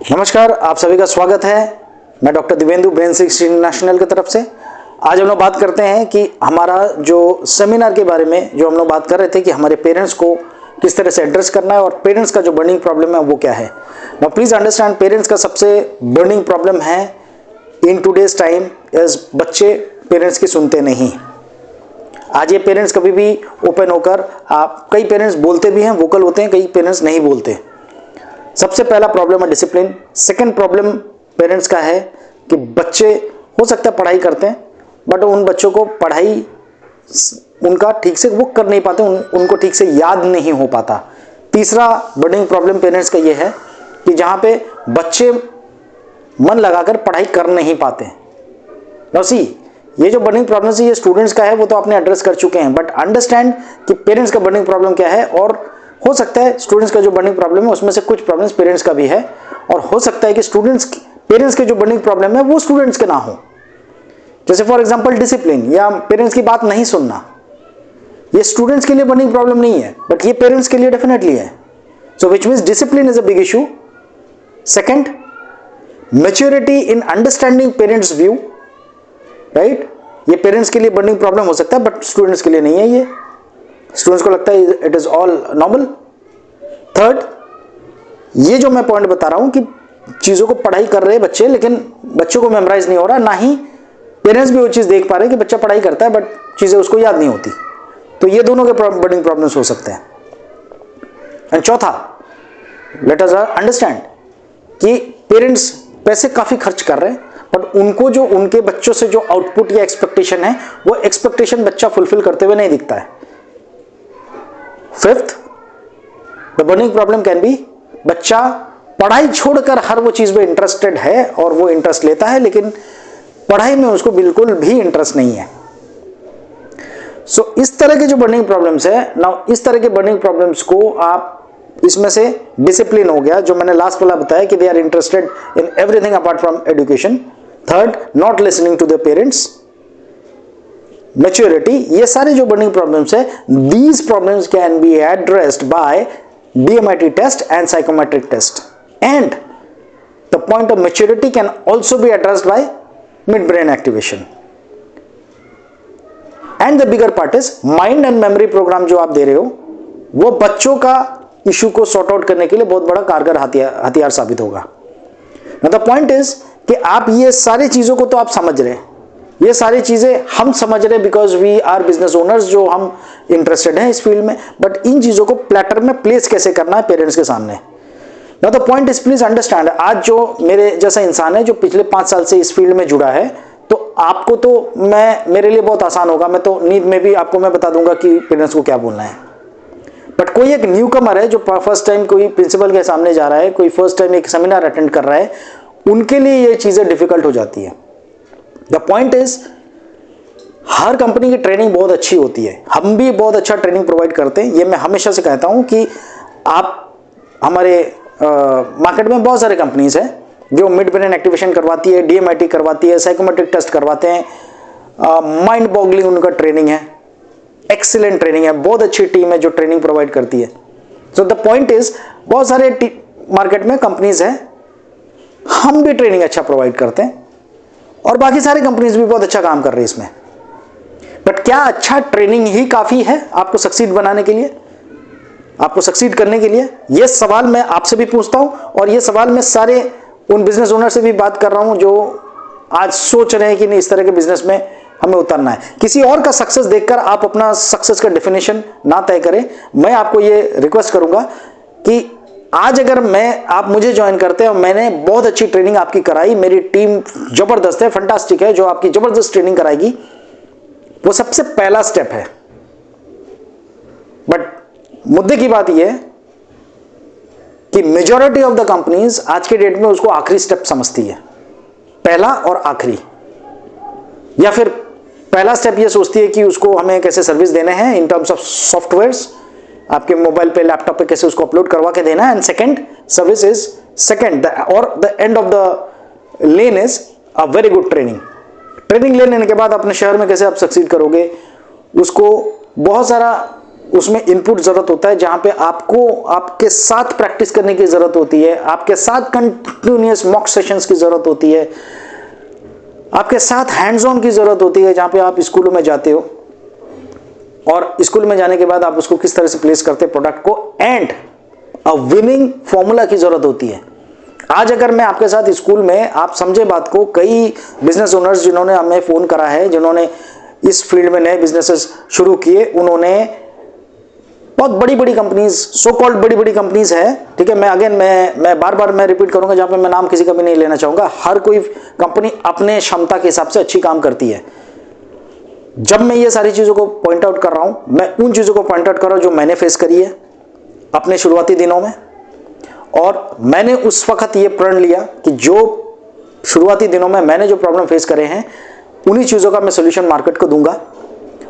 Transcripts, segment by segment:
नमस्कार, आप सभी का स्वागत है। मैं doctor Divyendu brain six international की तरफ से। आज हम लोग बात करते हैं कि हमारा जो सेमिनार के बारे में जो हम लोग बात कर रहे थे कि हमारे पेरेंट्स को किस तरह से एड्रेस करना है और पेरेंट्स का जो बर्निंग प्रॉब्लम है वो क्या है। नाउ प्लीज अंडरस्टैंड, पेरेंट्स का सबसे बर्निंग प्रॉब्लम है इन टूडेज टाइम इज बच्चे पेरेंट्स की सुनते नहीं। आज ये पेरेंट्स कभी भी ओपन होकर, आप कई पेरेंट्स बोलते भी हैं, वोकल होते हैं, कई पेरेंट्स नहीं बोलते। सबसे पहला प्रॉब्लम है डिसिप्लिन। सेकंड प्रॉब्लम पेरेंट्स का है कि बच्चे हो सकता है पढ़ाई करते हैं बट उन बच्चों को पढ़ाई उनका ठीक से वो कर नहीं पाते, उनको ठीक से याद नहीं हो पाता। तीसरा बर्निंग प्रॉब्लम पेरेंट्स का ये है कि जहां पे बच्चे मन लगाकर पढ़ाई कर नहीं पाते। सी ये जो बर्निंग प्रॉब्लम है ये स्टूडेंट्स का है, वो तो आपने एड्रेस कर चुके हैं, बट अंडरस्टैंड कि पेरेंट्स का बर्निंग प्रॉब्लम क्या है। और हो सकता है स्टूडेंट्स का जो बर्निंग प्रॉब्लम है उसमें से कुछ प्रॉब्लम्स पेरेंट्स का भी है, और हो सकता है कि पेरेंट्स के जो बर्निंग प्रॉब्लम है वो स्टूडेंट्स के ना हो। जैसे फॉर एग्जांपल डिसिप्लिन या पेरेंट्स की बात नहीं सुनना, ये स्टूडेंट्स के लिए बर्निंग प्रॉब्लम नहीं है बट ये पेरेंट्स के लिए डेफिनेटली है। So which means discipline is a big issue. Second, maturity in understanding parents view, right. ये पेरेंट्स के लिए बर्निंग प्रॉब्लम हो सकता है बट स्टूडेंट्स के लिए नहीं है। ये स्टूडेंट्स को लगता है it is all normal. Third, ये जो मैं पॉइंट बता रहा हूं कि चीजों को पढ़ाई कर रहे हैं बच्चे लेकिन बच्चों को मेमोराइज नहीं हो रहा, ना ही पेरेंट्स भी वो चीज देख पा रहे हैं कि बच्चा पढ़ाई करता है बट चीजें उसको याद नहीं होती। तो ये दोनों के बर्निंग प्रॉब्लम्स हो सकते हैं। एंड चौथा, लेट अस अंडरस्टैंड कि पेरेंट्स पैसे काफी खर्च कर रहे हैं बट उनको जो उनके बच्चों से जो आउटपुट या एक्सपेक्टेशन है वो एक्सपेक्टेशन बच्चा फुलफिल करते हुए नहीं दिखता है। Fifth, the burning problem can be बच्चा पढ़ाई छोड़कर हर वो चीज में इंटरेस्टेड है और वो इंटरेस्ट लेता है लेकिन पढ़ाई में उसको बिल्कुल भी इंटरेस्ट नहीं है। सो इस तरह के जो बर्निंग प्रॉब्लम्स है, नाउ इस तरह के बर्निंग प्रॉब्लम्स को आप इसमें से डिसिप्लिन हो गया जो मैंने लास्ट वाला बताया कि they are interested in everything apart from education. Third, not listening to the parents, maturity, ये सारे जो बर्निंग प्रॉब्लम्स है, these problems can be addressed by DMIT test and psychometric test, and the point of maturity can also be addressed by mid brain activation. And the bigger part is mind and memory programme जो आप दे रहे हो वो बच्चों का issue को sort out करने के लिए बहुत बड़ा कारगर हथियार साबित होगा। द पॉइंट इज कि आप ये सारी चीजों को तो आप समझ रहे हैं, ये सारी चीजें हम समझ रहे हैं because we are business owners जो हम इंटरेस्टेड हैं इस फील्ड में, बट इन चीजों को प्लेटर में प्लेस कैसे करना है पेरेंट्स के सामने। Now the point is, please understand, आज जो मेरे जैसा इंसान है जो पिछले 5 साल से इस फील्ड में जुड़ा है, तो आपको तो मेरे लिए बहुत आसान होगा, मैं तो नींद में भी आपको मैं बता दूंगा कि पेरेंट्स को क्या बोलना है। बट कोई एक न्यू कमर है जो फर्स्ट टाइम कोई प्रिंसिपल के सामने जा रहा है, कोई फर्स्ट टाइम एक सेमिनार अटेंड कर रहा है, उनके लिए ये चीजें डिफिकल्ट हो जाती है। The point is, her company की ट्रेनिंग बहुत अच्छी होती है, हम भी बहुत अच्छा ट्रेनिंग प्रोवाइड करते हैं। ये मैं हमेशा से कहता हूं कि आप हमारे मार्केट में बहुत सारे कंपनीज हैं जो मिड ब्रेन एक्टिवेशन करवाती है, DMIT करवाती है, साइकोमेट्रिक टेस्ट करवाते हैं, माइंड बॉगलिंग उनका ट्रेनिंग है, एक्सीलेंट ट्रेनिंग है, बहुत अच्छी टीम है जो ट्रेनिंग प्रोवाइड करती है। सो द पॉइंट इज, बहुत सारे मार्केट में कंपनीज हैं, हम भी ट्रेनिंग अच्छा प्रोवाइड करते हैं और बाकी सारी कंपनीज भी बहुत अच्छा काम कर रही है इसमें। बट क्या अच्छा ट्रेनिंग ही काफी है आपको सक्सीड बनाने के लिए, आपको सक्सीड करने के लिए? यह सवाल मैं आपसे भी पूछता हूं और यह सवाल मैं सारे उन बिजनेस ओनर से भी बात कर रहा हूं जो आज सोच रहे हैं कि नहीं इस तरह के बिजनेस में हमें उतरना है। किसी और का सक्सेस देखकर आप अपना सक्सेस का डेफिनेशन ना तय करें। मैं आपको यह रिक्वेस्ट करूंगा कि आज अगर आप मुझे ज्वाइन करते हैं और मैंने बहुत अच्छी ट्रेनिंग आपकी कराई, मेरी टीम जबरदस्त है, फंटास्टिक है, जो आपकी जबरदस्त ट्रेनिंग कराएगी, वो सबसे पहला स्टेप है। बट मुद्दे की बात यह है कि मेजॉरिटी ऑफ द कंपनीज आज के डेट में उसको आखिरी स्टेप समझती है, पहला और आखिरी, या फिर पहला स्टेप ये सोचती है कि उसको हमें कैसे सर्विस देने हैं इन टर्म्स ऑफ सॉफ्टवेयर्स, आपके मोबाइल पे लैपटॉप पे कैसे उसको अपलोड करवा के देना है, and second service is second, और the end of the lane is a very good training ले लेने के बाद अपने शहर में कैसे आप सक्सीड करोगे, उसको बहुत सारा उसमें इनपुट जरूरत होता है, जहां पे आपको आपके साथ प्रैक्टिस करने की जरूरत होती है, आपके साथ कंटिन्यूअस मॉक सेशंस की जरूरत होती है, आपके साथ हैंड्स ऑन की जरूरत होती है, जहां पे आप स्कूलों में जाते हो और स्कूल में जाने के बाद आप उसको किस तरह से प्लेस करते हैं प्रोडक्ट को, एंड अ विनिंग फॉर्मूला की जरूरत होती है। आज अगर मैं आपके साथ स्कूल में, आप समझे बात को, कई बिजनेस ओनर्स जिन्होंने हमें फोन करा है, जिन्होंने इस फील्ड में नए बिजनेसेस शुरू किए, उन्होंने बहुत बड़ी बड़ी कंपनीज, सो कॉल्ड बड़ी बड़ी कंपनीज है, ठीक है, मैं बार बार रिपीट करूंगा, जहां पे मैं नाम किसी का भी नहीं लेना चाहूंगा, हर कोई कंपनी अपने क्षमता के हिसाब से अच्छी काम करती है। जब मैं ये सारी चीजों को पॉइंट आउट कर रहा हूं, मैं उन चीजों को पॉइंट आउट कर रहा हूं जो मैंने फेस करी है अपने शुरुआती दिनों में, और मैंने उस वक्त ये प्रण लिया कि जो शुरुआती दिनों में मैंने जो प्रॉब्लम फेस करे हैं, उन्हीं चीजों का मैं सोल्यूशन मार्केट को दूंगा,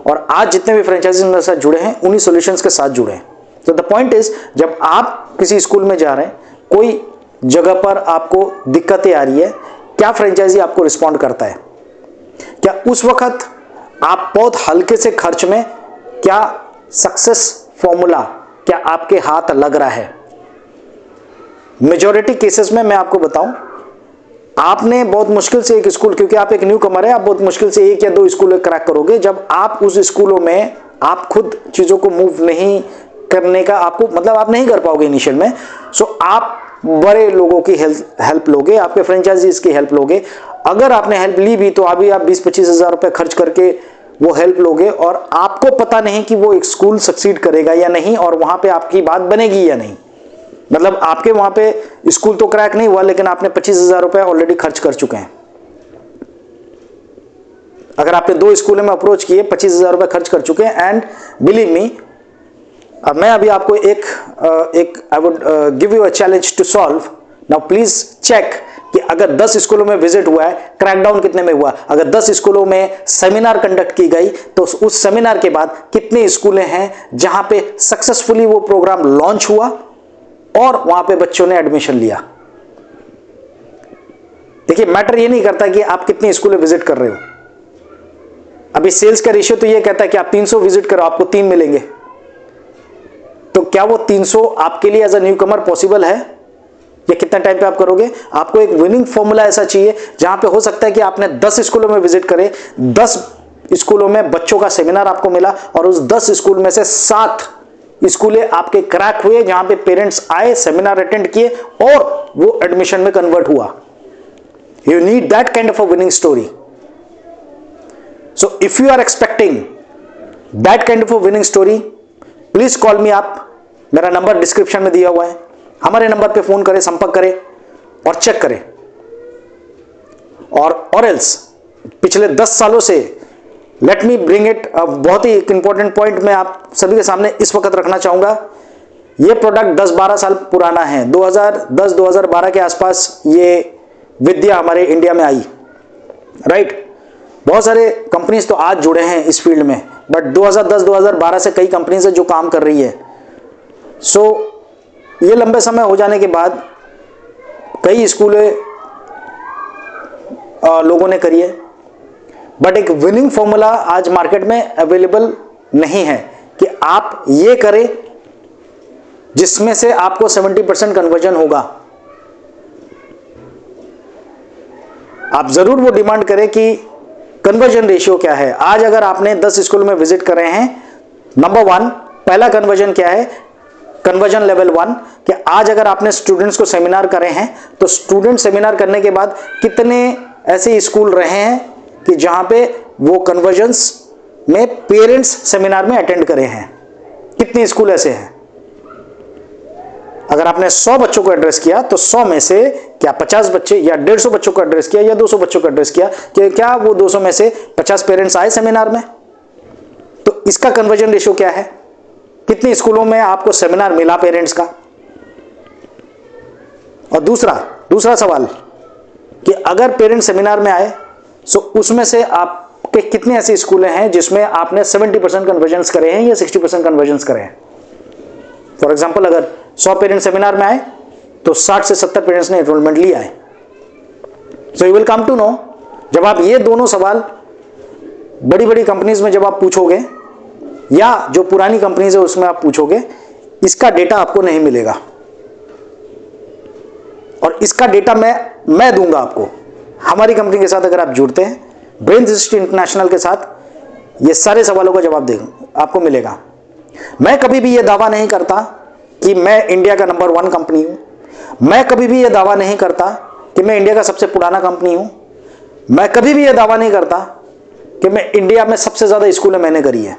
और आज जितने भी फ्रेंचाइजी मेरे साथ जुड़े हैं उन्हीं सॉल्यूशंस के साथ जुड़े हैं। तो द पॉइंट इज, जब आप किसी स्कूल में जा रहे हैं, कोई जगह पर आपको दिक्कतें आ रही है, क्या फ्रेंचाइजी आपको रिस्पॉन्ड करता है? क्या उस वक्त आप बहुत हल्के से खर्च में, क्या सक्सेस फॉर्मूला क्या आपके हाथ लग रहा है? मेजॉरिटी केसेस में मैं आपको बताऊं, आपने बहुत मुश्किल से एक स्कूल, क्योंकि आप एक न्यू कमर है, आप बहुत मुश्किल से 1 या 2 स्कूल क्रैक करोगे। जब आप उस स्कूलों में आप खुद चीजों को मूव नहीं करने का, आपको मतलब आप नहीं कर पाओगे इनिशियल में, सो आप बड़े लोगों की हेल्प लोगे, आपके फ्रेंचाइजीज की हेल्प लोगे। अगर आपने हेल्प ली भी तो अभी आप 20-25 हज़ार रुपए खर्च करके वो हेल्प लोगे, और आपको पता नहीं कि वो एक स्कूल सक्सीड करेगा या नहीं, और वहां पे आपकी बात बनेगी या नहीं। मतलब आपके वहां पे स्कूल तो क्रैक नहीं हुआ, लेकिन आपने 25 हज़ार रुपए ऑलरेडी खर्च कर चुके हैं। अगर आपने 2 स्कूलों में अप्रोच किए, 25 हज़ार रुपए खर्च कर चुके हैं, एंड बिलीव मी, अब मैं अभी आपको I would give you a challenge to solve. Now please check कि अगर 10 स्कूलों में विजिट हुआ है, क्रैकडाउन कितने में हुआ? अगर 10 स्कूलों में सेमिनार कंडक्ट की गई, तो उस सेमिनार के बाद कितने स्कूलें हैं जहां पे सक्सेसफुली वो प्रोग्राम लॉन्च हुआ और वहां पे बच्चों ने एडमिशन लिया? देखिए, मैटर ये नहीं करता कि आप कितनी स्कूलें विजिट कर रहे हो। अभी सेल्स का रेशियो तो ये कहता है कि आप 300 विजिट करो, आपको 3 मिलेंगे। तो क्या वो 300 आपके लिए as a newcomer possible है, या कितना टाइम पे आप करोगे? आपको एक विनिंग फॉर्मूला ऐसा चाहिए जहां पे हो सकता है कि आपने 10 स्कूलों में विजिट करे, 10 स्कूलों में बच्चों का सेमिनार आपको मिला, और उस 10 स्कूल में से 7 स्कूलें आपके क्रैक हुए, जहां पे पेरेंट्स आए, सेमिनार अटेंड किए और वो एडमिशन में कन्वर्ट हुआ। You need that kind of a winning story. So if you are expecting that kind of a winning story, please call me up. मेरा नंबर डिस्क्रिप्शन में दिया हुआ है, हमारे नंबर पे फोन करें, संपर्क करें और चेक करें। और एल्स पिछले 10 सालों से, लेट मी ब्रिंग इट, बहुत ही एक इंपॉर्टेंट पॉइंट मैं आप सभी के सामने इस वक्त रखना चाहूंगा। ये प्रोडक्ट 10-12 साल पुराना है। 2010-2012 के आसपास ये विद्या हमारे इंडिया में आई, राइट? बहुत सारे कंपनीज तो आज जुड़े हैं इस फील्ड में, बट 2010-2012 से कई कंपनीज है जो काम कर रही है। सो ये लंबे समय हो जाने के बाद कई स्कूलें लोगों ने करी है, बट एक विनिंग फॉर्मूला आज मार्केट में अवेलेबल नहीं है कि आप ये करें जिसमें से आपको 70% कन्वर्जन होगा। आप जरूर वो डिमांड करें कि कन्वर्जन रेशियो क्या है। आज अगर आपने 10 स्कूल में विजिट कर रहे हैं, नंबर 1 पहला कन्वर्जन क्या है? कन्वर्जन लेवल 1 कि आज अगर आपने स्टूडेंट्स को सेमिनार करे हैं, तो स्टूडेंट सेमिनार करने के बाद कितने ऐसे स्कूल रहे हैं कि जहां पे वो कन्वर्जन्स में पेरेंट्स सेमिनार में अटेंड करे हैं? कितने स्कूल ऐसे हैं? अगर आपने 100 बच्चों को एड्रेस किया, तो 100 में से क्या 50 बच्चे या 150 बच्चों को एड्रेस किया या 200 बच्चों को एड्रेस किया, कि क्या वो 200 में से 50 पेरेंट्स आए सेमिनार में? तो इसका कन्वर्जन रेशियो क्या है? कितने स्कूलों में आपको सेमिनार मिला पेरेंट्स का? और दूसरा सवाल कि अगर पेरेंट्स सेमिनार में आए, सो उसमें से आपके कितने ऐसे स्कूल हैं जिसमें आपने 70% कन्वर्जन्स करे हैं या 60% कन्वर्जन्स करे हैं? फॉर एग्जाम्पल, अगर 100 पेरेंट्स सेमिनार में आए, तो 60 से 70 पेरेंट्स ने एनरोलमेंट लिया है। So you will come to know, जब आप ये दोनों सवाल बड़ी बड़ी कंपनीज में जब आप पूछोगे, या जो पुरानी कंपनीज है उसमें आप पूछोगे, इसका डेटा आपको नहीं मिलेगा। और इसका डेटा मैं दूंगा आपको। हमारी कंपनी के साथ अगर आप जुड़ते हैं, ब्रेन360 इंटरनेशनल के साथ, ये सारे सवालों का जवाब देगा आपको मिलेगा। मैं कभी भी ये दावा नहीं करता कि मैं इंडिया का नंबर 1 कंपनी हूं। मैं कभी भी ये दावा नहीं करता कि मैं इंडिया का सबसे पुराना कंपनी हूं। मैं कभी भी ये दावा नहीं करता कि मैं इंडिया में सबसे ज्यादा स्कूलें मैंने करी है।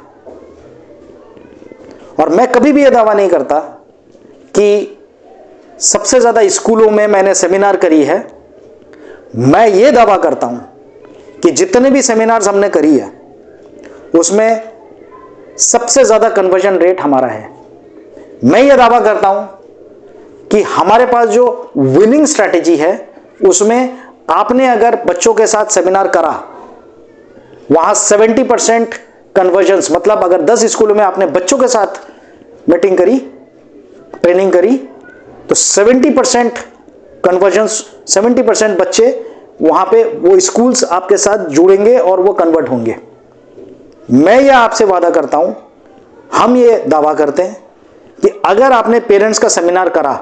और मैं कभी भी ये दावा नहीं करता कि सबसे ज्यादा स्कूलों में मैंने सेमिनार करी है। मैं ये दावा करता हूं कि जितने भी सेमिनार्स हमने करी है उसमें सबसे ज्यादा कन्वर्जन रेट हमारा है। मैं ये दावा करता हूं कि हमारे पास जो विनिंग स्ट्रैटेजी है उसमें आपने अगर बच्चों के साथ सेमिनार करा, वहां 70% कन्वर्जन्स, मतलब अगर 10 स्कूलों में आपने बच्चों के साथ मीटिंग करी, ट्रेनिंग करी, तो 70% कन्वर्जन्स, 70% बच्चे वहां पे वो स्कूल्स आपके साथ जुड़ेंगे और वो कन्वर्ट होंगे। मैं यह आपसे वादा करता हूं, हम ये दावा करते हैं कि अगर आपने पेरेंट्स का सेमिनार करा,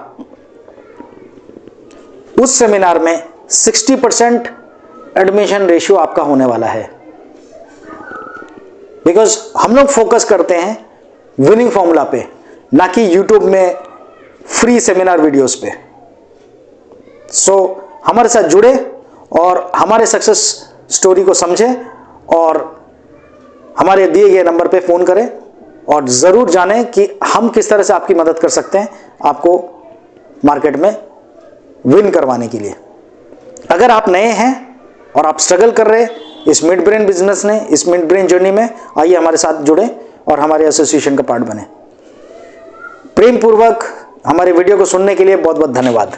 उस सेमिनार में 60% एडमिशन रेशियो आपका होने वाला है। बिकॉज हम लोग फोकस करते हैं विनिंग फॉर्मूला पे, ना कि यूट्यूब में फ्री सेमिनार वीडियोस पे। सो हमारे साथ जुड़े और हमारे सक्सेस स्टोरी को समझें और हमारे दिए गए नंबर पे फोन करें और जरूर जानें कि हम किस तरह से आपकी मदद कर सकते हैं आपको मार्केट में विन करवाने के लिए। अगर आप नए हैं और आप स्ट्रगल कर रहे इस मिड ब्रेन बिजनेस ने, इस मिड ब्रेन जर्नी में, आइए हमारे साथ जुड़े और हमारे एसोसिएशन का पार्ट बने। प्रेम पूर्वक हमारे वीडियो को सुनने के लिए बहुत बहुत धन्यवाद।